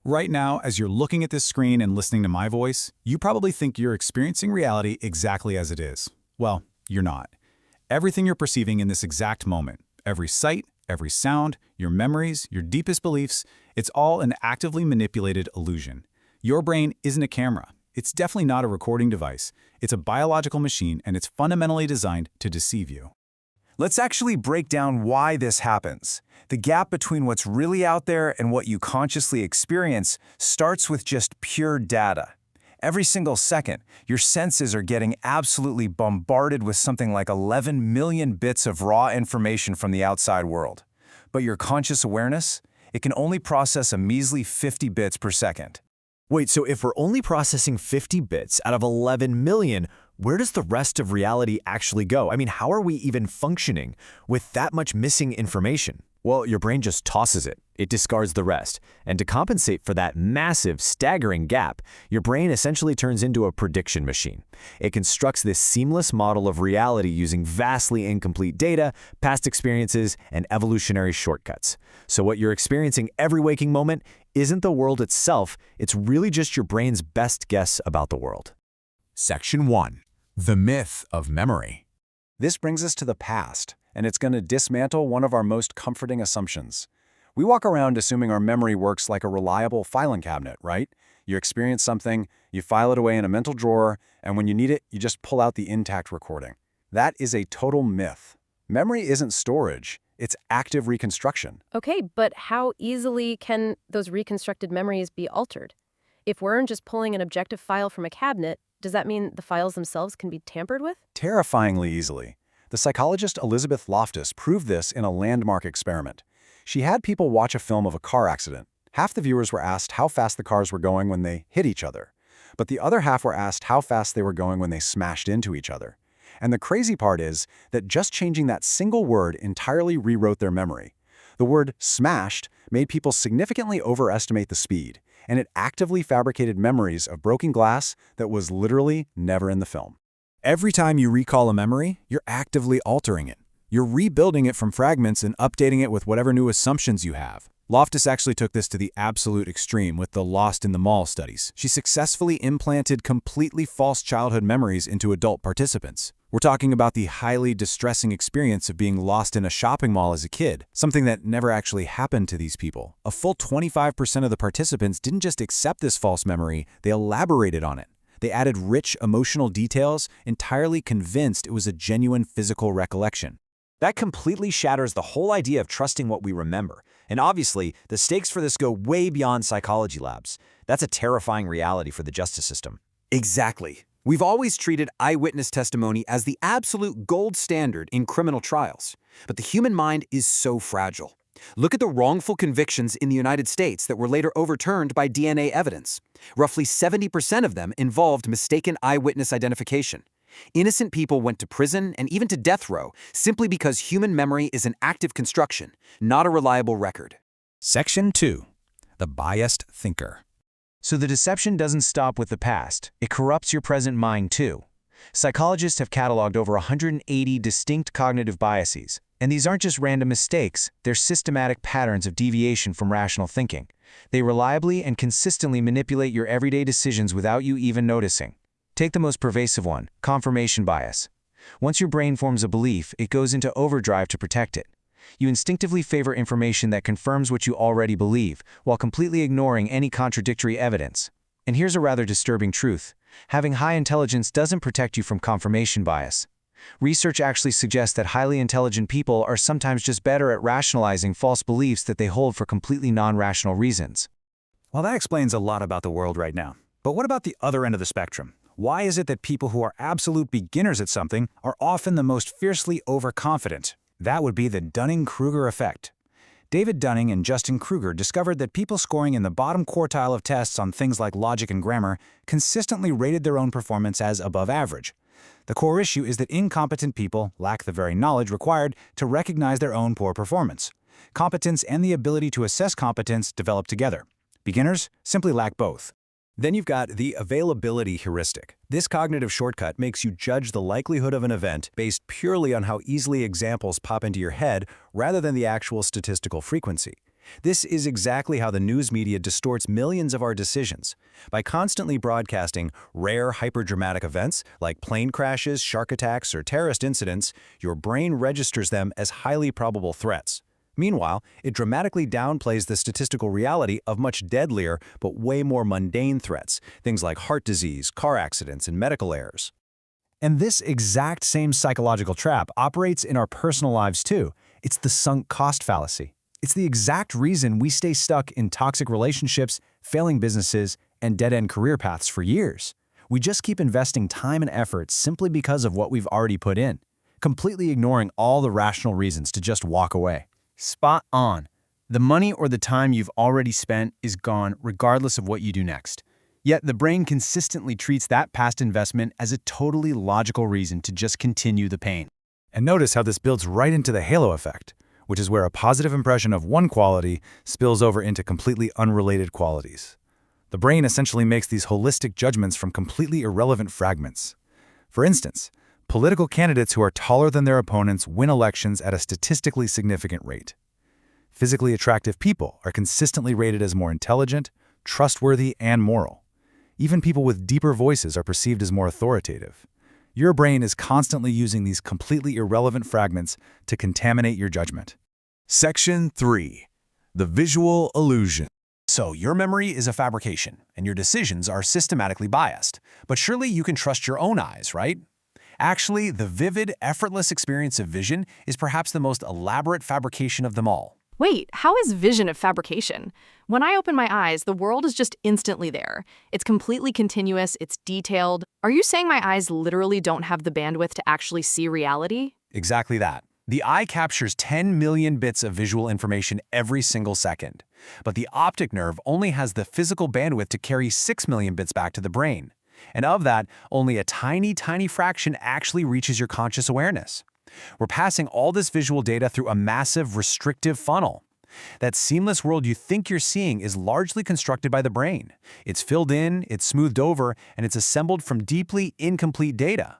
Right now, as you're looking at this screen and listening to my voice, you probably think you're experiencing reality exactly as it is. Well, you're not. Everything you're perceiving in this exact moment, every sight, every sound, your memories, your deepest beliefs, it's all an actively manipulated illusion. Your brain isn't a camera. It's definitely not a recording device. It's a biological machine, and it's fundamentally designed to deceive you. Let's actually break down why this happens. The gap between what's really out there and what you consciously experience starts with just pure data. Every single second, your senses are getting absolutely bombarded with something like 11 million bits of raw information from the outside world. But your conscious awareness, it can only process a measly 50 bits per second. Wait, so if we're only processing 50 bits out of 11 million, where does the rest of reality actually go? I mean, how are we even functioning with that much missing information? Well, your brain just tosses it. It discards the rest. And to compensate for that massive, staggering gap, your brain essentially turns into a prediction machine. It constructs this seamless model of reality using vastly incomplete data, past experiences, and evolutionary shortcuts. So what you're experiencing every waking moment isn't the world itself, it's really just your brain's best guess about the world. Section 1. The Myth of Memory. This brings us to the past, and it's going to dismantle one of our most comforting assumptions. We walk around assuming our memory works like a reliable filing cabinet, right? You experience something, you file it away in a mental drawer, and when you need it, you just pull out the intact recording. That is a total myth. Memory isn't storage, it's active reconstruction. Okay, but how easily can those reconstructed memories be altered? If we're just pulling an objective file from a cabinet, does that mean the files themselves can be tampered with? Terrifyingly easily. The psychologist Elizabeth Loftus proved this in a landmark experiment. She had people watch a film of a car accident. Half the viewers were asked how fast the cars were going when they hit each other, but the other half were asked how fast they were going when they smashed into each other. And the crazy part is that just changing that single word entirely rewrote their memory. The word smashed made people significantly overestimate the speed, and it actively fabricated memories of broken glass that was literally never in the film. Every time you recall a memory, you're actively altering it. You're rebuilding it from fragments and updating it with whatever new assumptions you have. Loftus actually took this to the absolute extreme with the Lost in the Mall studies. She successfully implanted completely false childhood memories into adult participants. We're talking about the highly distressing experience of being lost in a shopping mall as a kid, something that never actually happened to these people. A full 25% of the participants didn't just accept this false memory, they elaborated on it. They added rich emotional details, entirely convinced it was a genuine physical recollection. That completely shatters the whole idea of trusting what we remember. And obviously, the stakes for this go way beyond psychology labs. That's a terrifying reality for the justice system. Exactly. We've always treated eyewitness testimony as the absolute gold standard in criminal trials. But the human mind is so fragile. Look at the wrongful convictions in the United States that were later overturned by DNA evidence. Roughly 70% of them involved mistaken eyewitness identification. Innocent people went to prison and even to death row simply because human memory is an active construction, not a reliable record. Section 2. The Biased Thinker. So the deception doesn't stop with the past. It corrupts your present mind too. Psychologists have cataloged over 180 distinct cognitive biases. And these aren't just random mistakes, they're systematic patterns of deviation from rational thinking. They reliably and consistently manipulate your everyday decisions without you even noticing. Take the most pervasive one, confirmation bias. Once your brain forms a belief, it goes into overdrive to protect it. You instinctively favor information that confirms what you already believe, while completely ignoring any contradictory evidence. And here's a rather disturbing truth. Having high intelligence doesn't protect you from confirmation bias. Research actually suggests that highly intelligent people are sometimes just better at rationalizing false beliefs that they hold for completely non-rational reasons. Well, that explains a lot about the world right now. But what about the other end of the spectrum? Why is it that people who are absolute beginners at something are often the most fiercely overconfident? That would be the Dunning-Kruger Effect. David Dunning and Justin Kruger discovered that people scoring in the bottom quartile of tests on things like logic and grammar consistently rated their own performance as above average. The core issue is that incompetent people lack the very knowledge required to recognize their own poor performance. Competence and the ability to assess competence develop together. Beginners simply lack both. Then you've got the availability heuristic. This cognitive shortcut makes you judge the likelihood of an event based purely on how easily examples pop into your head rather than the actual statistical frequency. This is exactly how the news media distorts millions of our decisions. By constantly broadcasting rare hyperdramatic events like plane crashes, shark attacks, or terrorist incidents, your brain registers them as highly probable threats. Meanwhile, it dramatically downplays the statistical reality of much deadlier but way more mundane threats, things like heart disease, car accidents, and medical errors. And this exact same psychological trap operates in our personal lives too. It's the sunk cost fallacy. It's the exact reason we stay stuck in toxic relationships, failing businesses, and dead-end career paths for years. We just keep investing time and effort simply because of what we've already put in, completely ignoring all the rational reasons to just walk away. Spot on. The money or the time you've already spent is gone regardless of what you do next. Yet the brain consistently treats that past investment as a totally logical reason to just continue the pain. And notice how this builds right into the halo effect, which is where a positive impression of one quality spills over into completely unrelated qualities. The brain essentially makes these holistic judgments from completely irrelevant fragments. For instance, political candidates who are taller than their opponents win elections at a statistically significant rate. Physically attractive people are consistently rated as more intelligent, trustworthy, and moral. Even people with deeper voices are perceived as more authoritative. Your brain is constantly using these completely irrelevant fragments to contaminate your judgment. Section 3. The visual illusion. So your memory is a fabrication, and your decisions are systematically biased. But surely you can trust your own eyes, right? Actually, the vivid, effortless experience of vision is perhaps the most elaborate fabrication of them all. Wait, how is vision a fabrication? When I open my eyes, the world is just instantly there. It's completely continuous, it's detailed. Are you saying my eyes literally don't have the bandwidth to actually see reality? Exactly that. The eye captures 10 million bits of visual information every single second. But the optic nerve only has the physical bandwidth to carry 6 million bits back to the brain. And of that, only a tiny, tiny fraction actually reaches your conscious awareness. We're passing all this visual data through a massive, restrictive funnel. That seamless world you think you're seeing is largely constructed by the brain. It's filled in, it's smoothed over, and it's assembled from deeply incomplete data.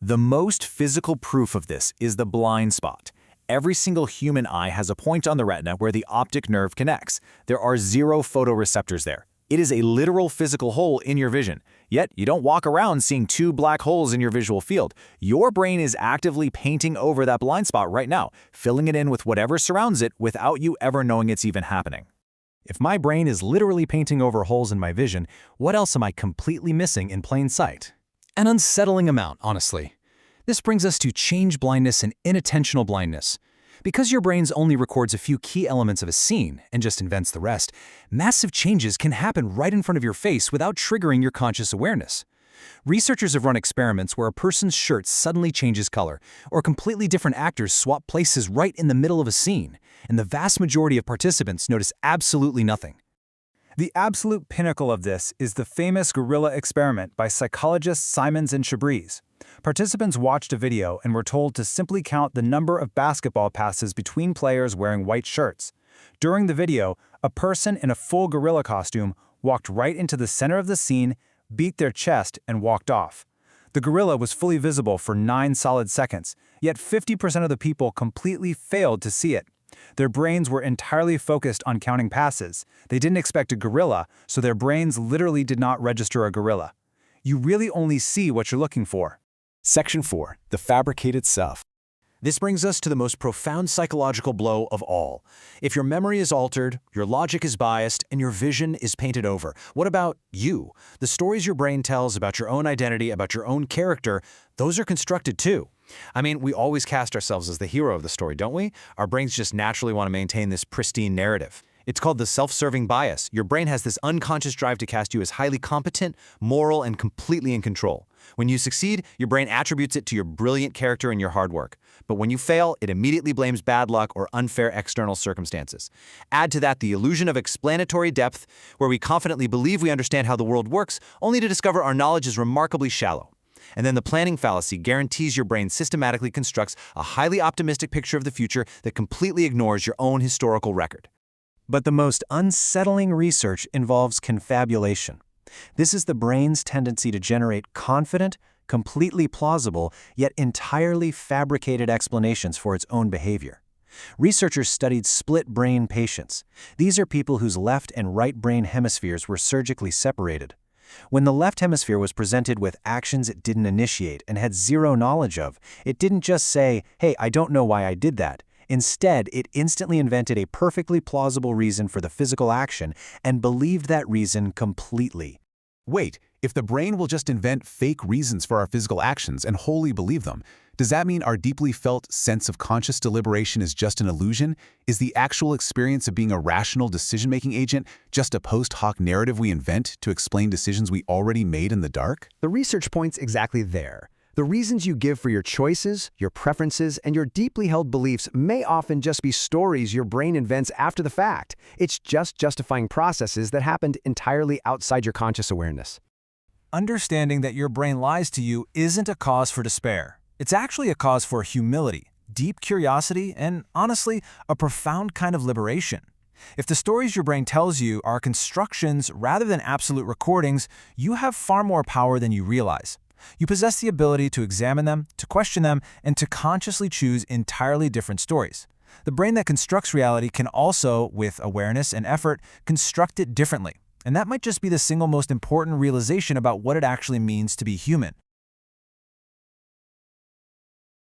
The most physical proof of this is the blind spot. Every single human eye has a point on the retina where the optic nerve connects. There are 0 photoreceptors there. It is a literal physical hole in your vision. Yet, you don't walk around seeing 2 black holes in your visual field. Your brain is actively painting over that blind spot right now, filling it in with whatever surrounds it without you ever knowing it's even happening. If my brain is literally painting over holes in my vision, what else am I completely missing in plain sight? An unsettling amount, honestly. This brings us to change blindness and inattentional blindness. Because your brain only records a few key elements of a scene and just invents the rest, massive changes can happen right in front of your face without triggering your conscious awareness. Researchers have run experiments where a person's shirt suddenly changes color, or completely different actors swap places right in the middle of a scene, and the vast majority of participants notice absolutely nothing. The absolute pinnacle of this is the famous gorilla experiment by psychologists Simons and Chabris. Participants watched a video and were told to simply count the number of basketball passes between players wearing white shirts. During the video, a person in a full gorilla costume walked right into the center of the scene, beat their chest, and walked off. The gorilla was fully visible for 9 solid seconds, yet 50% of the people completely failed to see it. Their brains were entirely focused on counting passes. They didn't expect a gorilla, so their brains literally did not register a gorilla. You really only see what you're looking for. Section 4. The Fabricated Self. This brings us to the most profound psychological blow of all. If your memory is altered, your logic is biased, and your vision is painted over, what about you? The stories your brain tells about your own identity, about your own character, those are constructed too. I mean, we always cast ourselves as the hero of the story, don't we? Our brains just naturally want to maintain this pristine narrative. It's called the self-serving bias. Your brain has this unconscious drive to cast you as highly competent, moral, and completely in control. When you succeed, your brain attributes it to your brilliant character and your hard work. But when you fail, it immediately blames bad luck or unfair external circumstances. Add to that the illusion of explanatory depth, where we confidently believe we understand how the world works, only to discover our knowledge is remarkably shallow. And then the planning fallacy guarantees your brain systematically constructs a highly optimistic picture of the future that completely ignores your own historical record. But the most unsettling research involves confabulation. This is the brain's tendency to generate confident, completely plausible, yet entirely fabricated explanations for its own behavior. Researchers studied split-brain patients. These are people whose left and right brain hemispheres were surgically separated. When the left hemisphere was presented with actions it didn't initiate and had zero knowledge of, it didn't just say, "Hey, I don't know why I did that." Instead, it instantly invented a perfectly plausible reason for the physical action and believed that reason completely. Wait, if the brain will just invent fake reasons for our physical actions and wholly believe them, does that mean our deeply felt sense of conscious deliberation is just an illusion? Is the actual experience of being a rational decision-making agent just a post hoc narrative we invent to explain decisions we already made in the dark? The research points exactly there. The reasons you give for your choices, your preferences, and your deeply held beliefs may often just be stories your brain invents after the fact. It's just justifying processes that happened entirely outside your conscious awareness. Understanding that your brain lies to you isn't a cause for despair. It's actually a cause for humility, deep curiosity, and honestly, a profound kind of liberation. If the stories your brain tells you are constructions rather than absolute recordings, you have far more power than you realize. You possess the ability to examine them, to question them, and to consciously choose entirely different stories. The brain that constructs reality can also, with awareness and effort, construct it differently. And that might just be the single most important realization about what it actually means to be human.